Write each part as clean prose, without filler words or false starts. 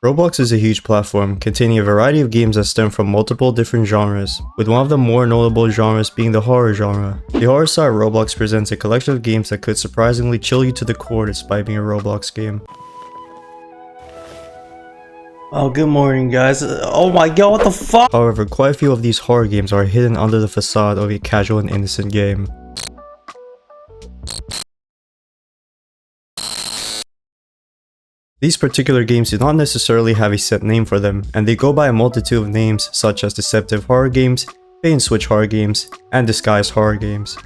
Roblox is a huge platform containing a variety of games that stem from multiple different genres, with one of the more notable genres being the horror genre. The horror side of Roblox presents a collection of games that could surprisingly chill you to the core despite being a Roblox game. Oh, good morning guys. Oh my god, what the fuck? However, quite a few of these horror games are hidden under the facade of a casual and innocent game. These particular games do not necessarily have a set name for them, and they go by a multitude of names such as Deceptive horror games, bait and switch horror games, and disguised horror games.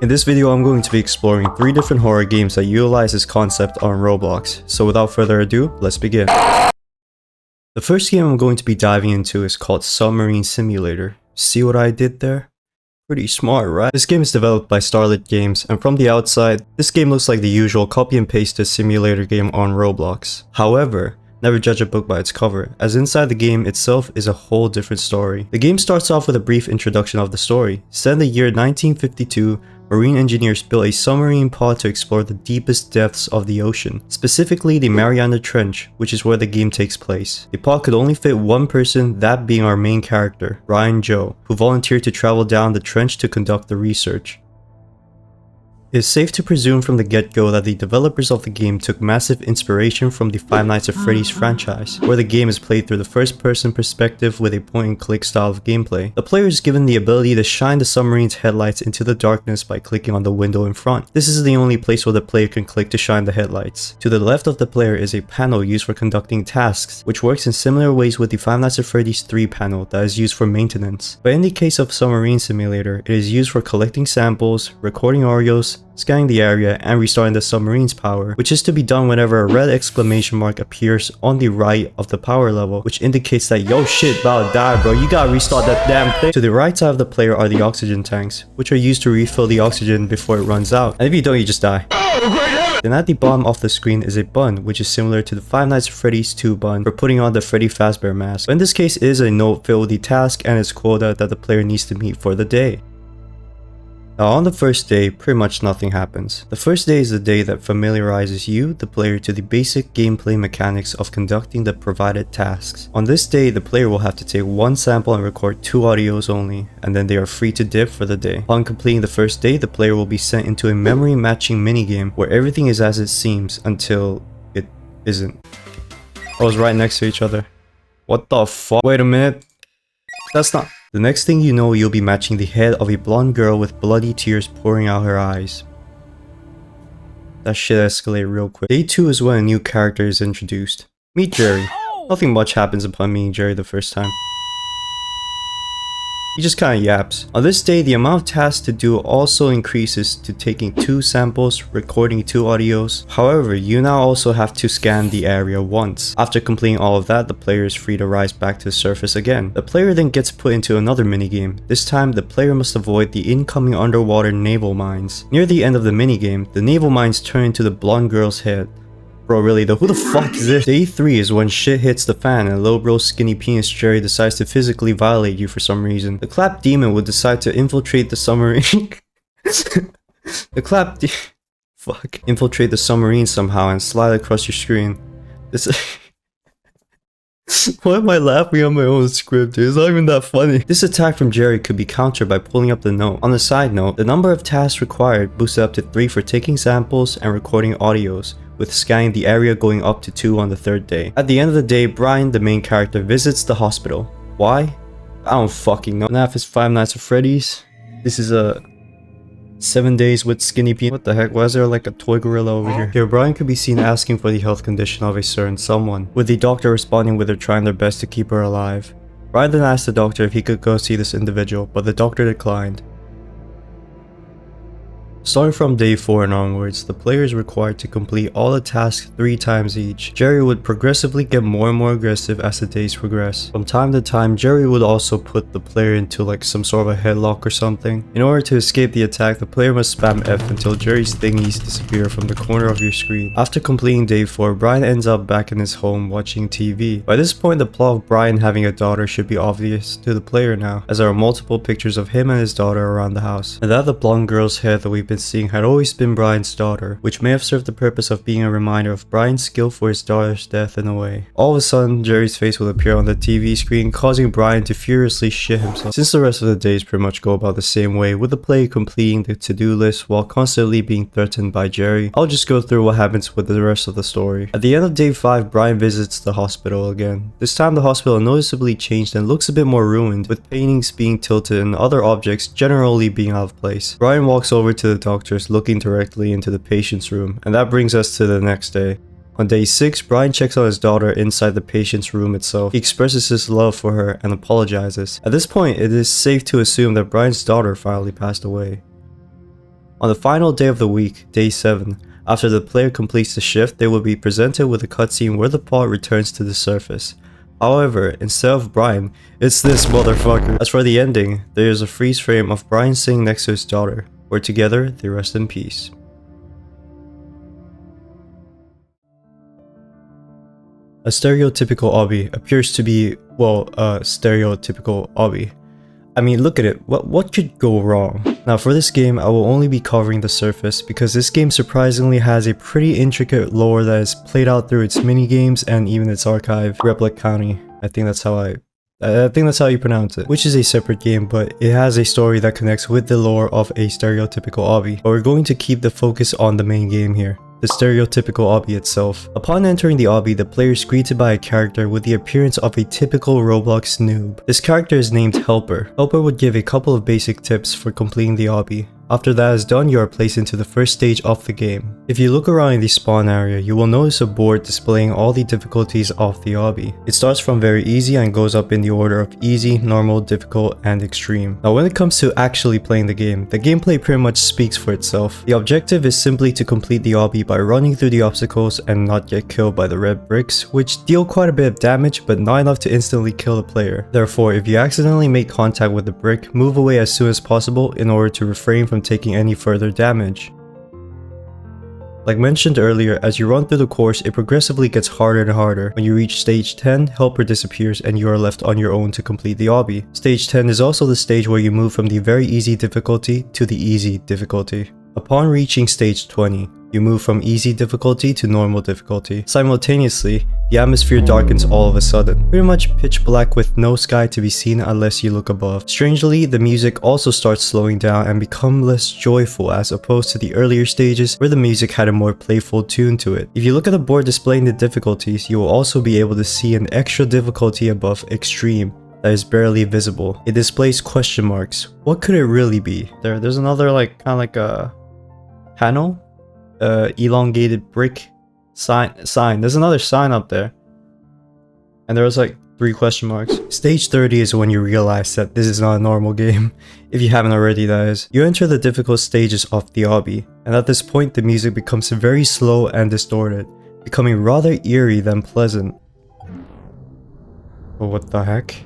In this video, I'm going to be exploring 3 different horror games that utilize this concept on Roblox, so without further ado, let's begin. The first game I'm going to be diving into is called Submarine Simulator. See what I did there? Pretty smart, right? This game is developed by Starlit Games, and from the outside, this game looks like the usual copy and pasted simulator game on Roblox. However, never judge a book by its cover, as inside the game itself is a whole different story. The game starts off with a brief introduction of the story. Set in the year 1952, marine engineers built a submarine pod to explore the deepest depths of the ocean, specifically the Mariana Trench, which is where the game takes place. The pod could only fit one person, that being our main character, Ryan Joe, who volunteered to travel down the trench to conduct the research. It is safe to presume from the get-go that the developers of the game took massive inspiration from the Five Nights at Freddy's franchise, where the game is played through the first-person perspective with a point-and-click style of gameplay. The player is given the ability to shine the submarine's headlights into the darkness by clicking on the window in front. This is the only place where the player can click to shine the headlights. To the left of the player is a panel used for conducting tasks, which works in similar ways with the Five Nights at Freddy's 3 panel that is used for maintenance. But in the case of Submarine Simulator, it is used for collecting samples, recording audios, scanning the area, and restarting the submarine's power, which is to be done whenever a red exclamation mark appears on the right of the power level, which indicates that yo shit about to die bro, you gotta restart that damn thing. To the right side of the player are the oxygen tanks, which are used to refill the oxygen before it runs out, and if you don't, you just die. Then at the bottom of the screen is a button, which is similar to the Five Nights at Freddy's 2 button for putting on the Freddy Fazbear mask, but in this case it is a note filled with the task and its quota that the player needs to meet for the day. Now on the first day, pretty much nothing happens. The first day is the day that familiarizes you, the player, to the basic gameplay mechanics of conducting the provided tasks. On this day, the player will have to take one sample and record 2 audios only, and then they are free to dip for the day. Upon completing the first day, the player will be sent into a memory matching minigame where everything is as it seems until it isn't. I was right next to each other. What the fuck? Wait a minute. That's not... The next thing you know, you'll be matching the head of a blonde girl with bloody tears pouring out her eyes. That shit escalated real quick. Day 2 is when a new character is introduced. Meet Jerry. Nothing much happens upon meeting Jerry the first time. He just kinda yaps. On this day, the amount of tasks to do also increases to taking 2 samples, recording 2 audios. However, you now also have to scan the area once. After completing all of that, the player is free to rise back to the surface again. The player then gets put into another minigame. This time, the player must avoid the incoming underwater naval mines. Near the end of the minigame, the naval mines turn into the blonde girl's head. Bro, really though, who the fuck is this? Day 3 is when shit hits the fan and Lil Bro Skinny Penis Jerry decides to physically violate you for some reason. The Clap Demon would decide to infiltrate the submarine. Infiltrate the submarine somehow and slide across your screen. This Why am I laughing on my own script? It's not even that funny. This attack from Jerry could be countered by pulling up the note. On a side note, the number of tasks required boosted up to 3 for taking samples and recording audios, with scanning the area going up to 2 on the 3rd day. At the end of the day, Brian, the main character, visits the hospital. Why? I don't fucking know. FNAF is Five Nights at Freddy's. This is a 7 days with Skinny Penis. What the heck? Why is there like a toy gorilla over here? Here, Brian could be seen asking for the health condition of a certain someone, with the doctor responding with her trying their best to keep her alive. Brian then asked the doctor if he could go see this individual, but the doctor declined. Starting from day 4 and onwards, the player is required to complete all the tasks 3 times each. Jerry would progressively get more and more aggressive as the days progress. From time to time, Jerry would also put the player into like some sort of a headlock or something. In order to escape the attack, the player must spam F until Jerry's thingies disappear from the corner of your screen. After completing day 4, Brian ends up back in his home watching TV. By this point, the plot of Brian having a daughter should be obvious to the player now, as there are multiple pictures of him and his daughter around the house, and that the blonde girl's head that we've been been seeing had always been Brian's daughter, which may have served the purpose of being a reminder of Brian's guilt for his daughter's death in a way. All of a sudden, Jerry's face will appear on the TV screen, causing Brian to furiously shit himself. Since the rest of the days pretty much go about the same way, with the player completing the to-do list while constantly being threatened by Jerry, I'll just go through what happens with the rest of the story. At the end of day 5, Brian visits the hospital again. This time the hospital noticeably changed and looks a bit more ruined, with paintings being tilted and other objects generally being out of place. Brian walks over to the doctors, looking directly into the patient's room, and that brings us to the next day. On day 6, Brian checks on his daughter inside the patient's room itself. He expresses his love for her and apologizes. At this point, it is safe to assume that Brian's daughter finally passed away. On the final day of the week, day 7, after the player completes the shift, they will be presented with a cutscene where the plot returns to the surface. However, instead of Brian, it's this motherfucker. As for the ending, there is a freeze frame of Brian sitting next to his daughter, where together they rest in peace. A stereotypical obby appears to be, well, a stereotypical obby. I mean, look at it, what could go wrong? Now for this game, I will only be covering the surface because this game surprisingly has a pretty intricate lore that is played out through its minigames and even its archive, Replic County. I think that's how you pronounce it, which is a separate game, but it has a story that connects with the lore of a stereotypical obby. But we're going to keep the focus on the main game here. The stereotypical obby itself. Upon entering the obby, the player is greeted by a character with the appearance of a typical Roblox noob. This character is named Helper. Helper would give a couple of basic tips for completing the obby. After that is done, you are placed into the first stage of the game. If you look around in the spawn area, you will notice a board displaying all the difficulties of the obby. It starts from very easy and goes up in the order of easy, normal, difficult, and extreme. Now when it comes to actually playing the gameplay pretty much speaks for itself. The objective is simply to complete the obby by running through the obstacles and not get killed by the red bricks, which deal quite a bit of damage but not enough to instantly kill the player. Therefore, if you accidentally make contact with the brick, move away as soon as possible in order to refrain from taking any further damage. Like mentioned earlier, as you run through the course, it progressively gets harder and harder. When you reach stage 10, Helper disappears and you are left on your own to complete the obby. Stage 10 is also the stage where you move from the very easy difficulty to the easy difficulty. Upon reaching stage 20, you move from easy difficulty to normal difficulty. Simultaneously, the atmosphere darkens all of a sudden, pretty much pitch black with no sky to be seen unless you look above. Strangely, the music also starts slowing down and become less joyful as opposed to the earlier stages where the music had a more playful tune to it. If you look at the board displaying the difficulties, you will also be able to see an extra difficulty above extreme that is barely visible. It displays question marks. What could it really be? There's another kind of like a panel, elongated brick sign. There's another sign up there, and there was like 3 question marks. Stage 30 is when you realize that this is not a normal game, if you haven't already, that is. You enter the difficult stages of the obby, and at this point the music becomes very slow and distorted, becoming rather eerie than pleasant. But what the heck?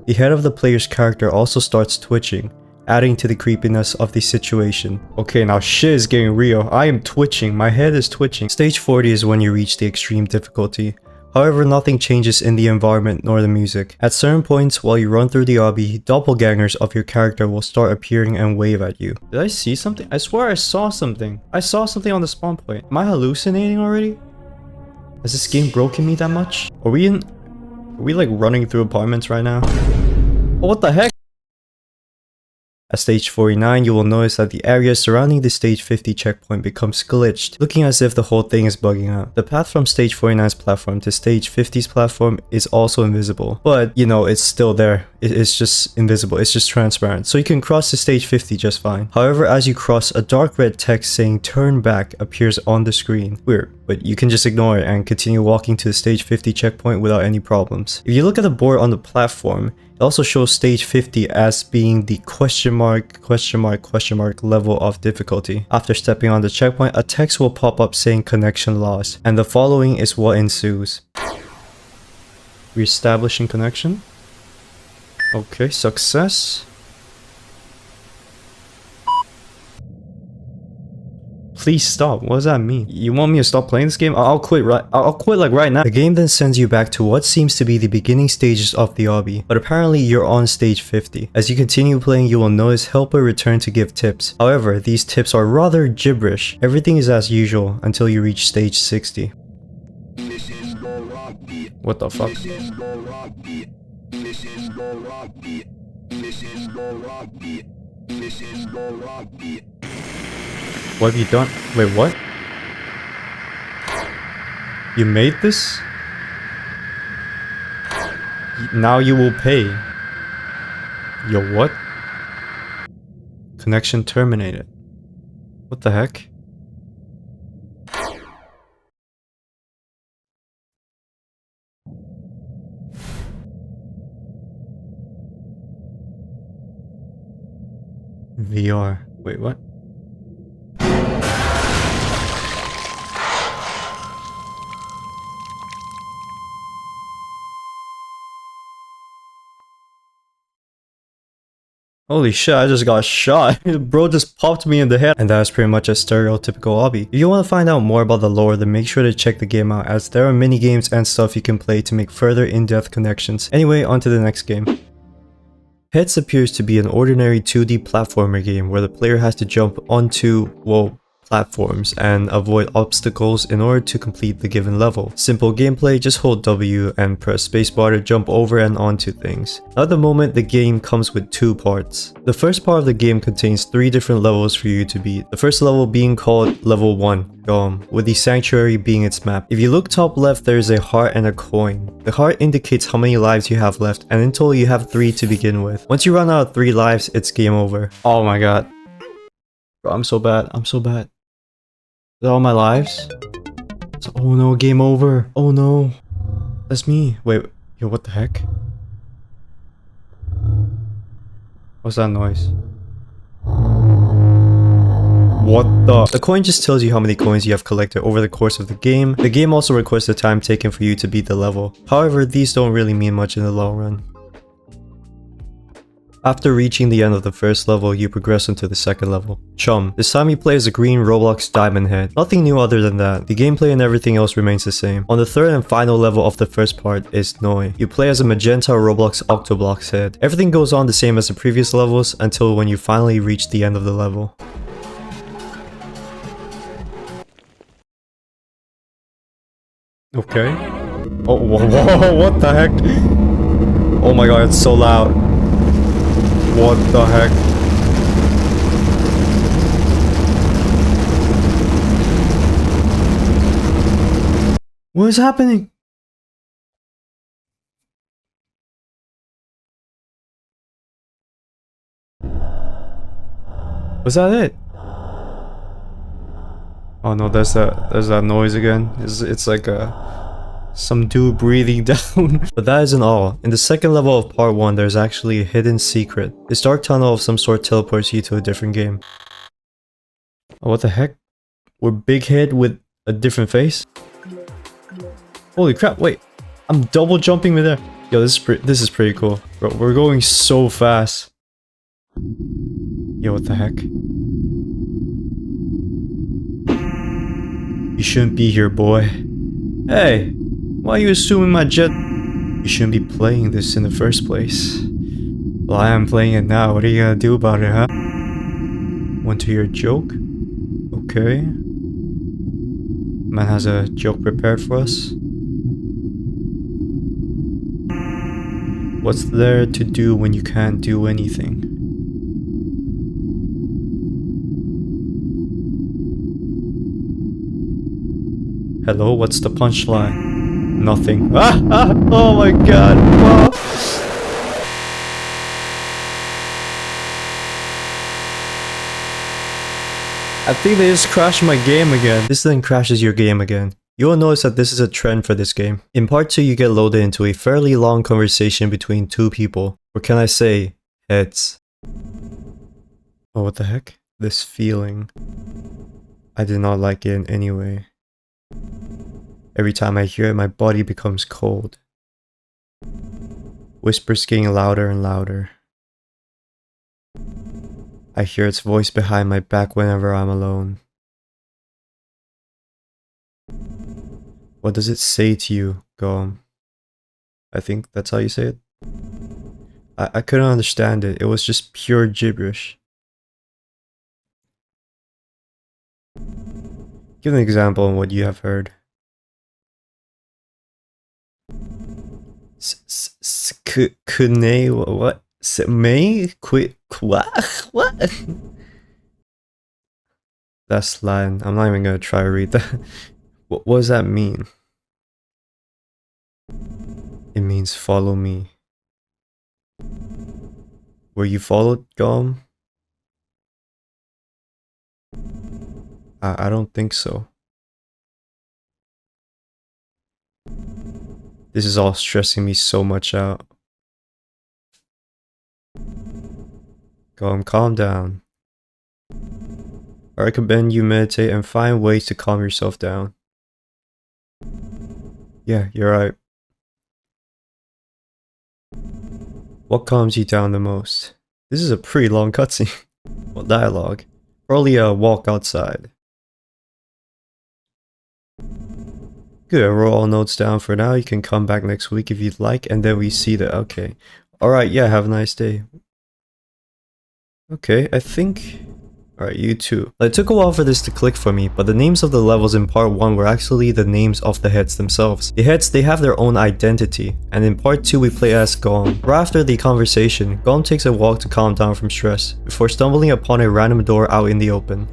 The head of the player's character also starts twitching, adding to the creepiness of the situation. Okay, now shit is getting real. I am twitching. My head is twitching. Stage 40 is when you reach the extreme difficulty. However, nothing changes in the environment nor the music. At certain points while you run through the obby, doppelgangers of your character will start appearing and wave at you. Did I see something? I swear I saw something. I saw something on the spawn point. Am I hallucinating already? Has this game broken me that much? Are we like running through apartments right now? Oh, what the heck? At stage 49, you will notice that the area surrounding the stage 50 checkpoint becomes glitched, looking as if the whole thing is bugging out. The path from stage 49's platform to stage 50's platform is also invisible, but you know, it's still there. It's just invisible, it's just transparent, so you can cross to stage 50 just fine. However, as you cross, a dark red text saying turn back appears on the screen. Weird, but you can just ignore it and continue walking to the stage 50 checkpoint without any problems. If you look at the board on the platform, it also shows stage 50 as being the question mark level of difficulty. After stepping on the checkpoint, a text will pop up saying connection lost, and the following is what ensues. Reestablishing connection. Okay, success. please stop. What does that mean? You want me to stop playing this game? I'll quit I'll quit like right now. The game then sends you back to what seems to be the beginning stages of the obby, but apparently you're on stage 50. As you continue playing, you will notice helper return to give tips. However, these tips are rather gibberish. Everything is as usual until you reach stage 60. What the fuck? What have you done? Wait, what? You made this? Now you will pay. Yo, what? Connection terminated. What the heck? VR. Wait, what? Holy shit, I just got shot. Bro just popped me in the head. And that is pretty much a stereotypical obby. If you want to find out more about the lore, then make sure to check the game out, as there are mini games and stuff you can play to make further in-depth connections. Anyway, on to the next game. Heads appears to be an ordinary 2D platformer game where the player has to jump onto, well, platforms and avoid obstacles in order to complete the given level. Simple gameplay, just hold W and press spacebar to jump over and onto things. At the moment, the game comes with 2 parts. The first part of the game contains 3 different levels for you to beat. The first level being called level 1, with the sanctuary being its map. If you look top left, there is a heart and a coin. The heart indicates how many lives you have left, and in total you have 3 to begin with. Once you run out of 3 lives, it's game over. Oh my god. Bro, I'm so bad. I'm so bad. Is that all my lives? Oh no, game over. Oh no. That's me. Wait, yo, what the heck? What's that noise? What the? The coin just tells you how many coins you have collected over the course of the game. The game also records the time taken for you to beat the level. However, these don't really mean much in the long run. After reaching the end of the first level, you progress into the second level, Chum. This time you play as a green Roblox diamond head. Nothing new other than that. The gameplay and everything else remains the same. On the third and final level of the first part is Noi. You play as a magenta Roblox Octoblox head. Everything goes on the same as the previous levels until when you finally reach the end of the level. Okay. Oh, whoa, what the heck? Oh my god, it's so loud. What the heck? What is happening? Was that it? Oh no, there's that noise again. It's like some dude breathing down. But that isn't all. In the second level of part 1, there's actually a hidden secret. This dark tunnel of some sort teleports you to a different game. Oh, what the heck? We're big head with a different face? Holy crap, wait. I'm double jumping with there. Yo, this is pretty cool. Bro, we're going so fast. Yo, what the heck? You shouldn't be here, boy. Hey, why are you assuming my jet? You shouldn't be playing this in the first place. Well, I am playing it now. What are you gonna do about it, huh? Want to hear a joke? Okay. Man has a joke prepared for us. What's there to do when you can't do anything? Hello, what's the punchline? Nothing. Oh my god. Wow. I think they just crashed my game again. This then crashes your game again. You will notice that this is a trend for this game. In part 2, you get loaded into a fairly long conversation between 2 people. Or can I say, heads. Oh, what the heck? This feeling. I did not like it in any way. Every time I hear it, my body becomes cold. Whispers getting louder and louder. I hear its voice behind my back whenever I'm alone. What does it say to you, Gom? I think that's how you say it. I couldn't understand it. It was just pure gibberish. Give an example on what you have heard. Kune what? May quit what? That's Latin. I'm not even gonna try to read that. What does that mean? It means follow me. Were you followed, Gom? I don't think so. This is all stressing me so much out. Gom, calm down. I recommend you meditate and find ways to calm yourself down. Yeah, you're right. What calms you down the most? This is a pretty long cutscene. Well, dialogue. Probably a walk outside. Good, I wrote all notes down for now. You can come back next week if you'd like, and then we see that. Okay. Alright, yeah, have a nice day. Okay, I think... Alright, you too. It took a while for this to click for me, but the names of the levels in part 1 were actually the names of the heads themselves. The heads, they have their own identity, and in part 2 we play as Gom. Right after the conversation, Gom takes a walk to calm down from stress, before stumbling upon a random door out in the open.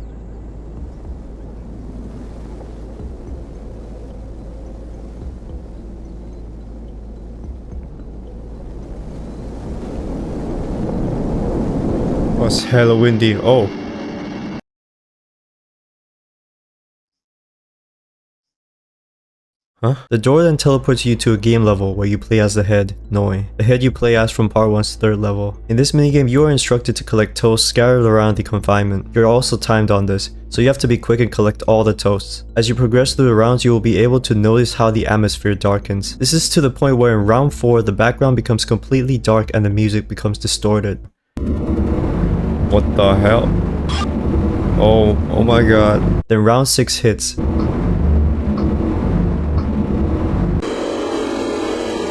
Oh, it's hella windy. Oh. Huh? The door then teleports you to a game level where you play as the head, Noi, the head you play as from part 1's 3rd level. In this minigame, you are instructed to collect toasts scattered around the confinement. You're also timed on this, so you have to be quick and collect all the toasts. As you progress through the rounds, you will be able to notice how the atmosphere darkens. This is to the point where in round 4, the background becomes completely dark and the music becomes distorted. What the hell? Oh my god. Then round 6 hits.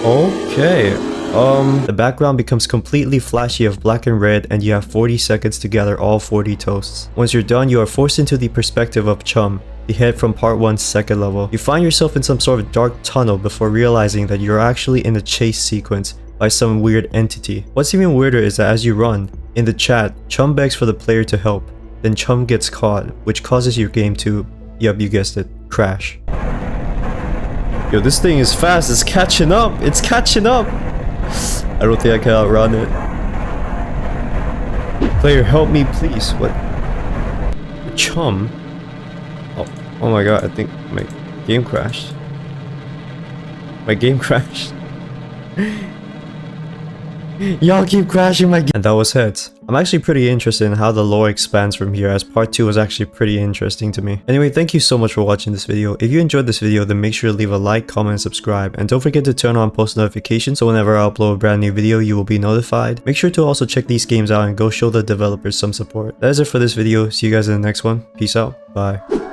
Okay, the background becomes completely flashy of black and red, and you have 40 seconds to gather all 40 toasts. Once you're done, you are forced into the perspective of Chum, the head from part 1's 2nd level. You find yourself in some sort of dark tunnel before realizing that you're actually in a chase sequence by some weird entity. What's even weirder is that as you run, in the chat, Chum begs for the player to help, then Chum gets caught, which causes your game to, yup, you guessed it, crash. Yo, this thing is fast. It's catching up. It's catching up. I don't think I can outrun it. Player, help me, please. What? Chum? Oh my god, I think my game crashed. My game crashed. Y'all keep crashing my game. And that was heads. I'm actually pretty interested in how the lore expands from here, as part 2 was actually pretty interesting to me. Anyway, thank you so much for watching this video. If you enjoyed this video, then make sure to leave a like, comment, and subscribe. And don't forget to turn on post notifications so whenever I upload a brand new video, you will be notified. Make sure to also check these games out and go show the developers some support. That is it for this video. See you guys in the next one. Peace out. Bye.